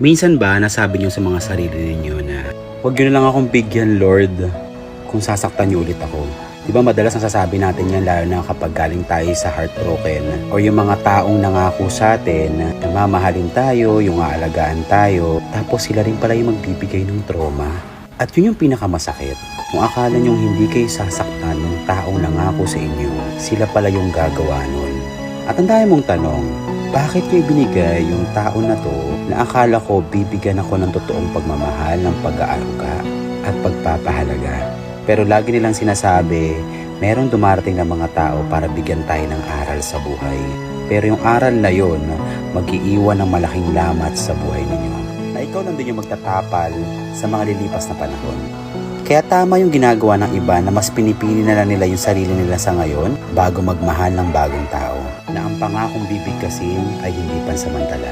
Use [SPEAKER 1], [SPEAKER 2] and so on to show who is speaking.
[SPEAKER 1] Minsan ba nasabi niyo sa mga sarili ninyo na huwag niyo na lang akong bigyan, Lord, kung sasaktan niyo ulit ako? Diba madalas nasasabi natin yan lalo na kapag galing tayo sa heartbroken or yung mga taong nangako sa atin na mamahalin tayo, yung aalagaan tayo, tapos sila rin pala yung magbibigay ng trauma. At yun yung pinakamasakit. Kung akala nyong hindi kayo sasaktan ng taong nangako sa inyo, sila pala yung gagawa nun. At ang dami mong tanong, bakit ko ibinigay yung tao na to na akala ko bibigyan ako ng totoong pagmamahal, ng pag-aaruga at pagpapahalaga? Pero lagi nilang sinasabi, merong dumarating na mga tao para bigyan tayo ng aral sa buhay. Pero yung aral na yon, mag-iiwan ng malaking lamat sa buhay ninyo. Na ikaw nandun yung magtatapal sa mga lilipas na panahon. Kaya tama yung ginagawa ng iba na mas pinipili na lang nila yung sarili nila sa ngayon bago magmahal ng bagong tao. Na ang pangakong bibigkasin ay hindi pansamantala.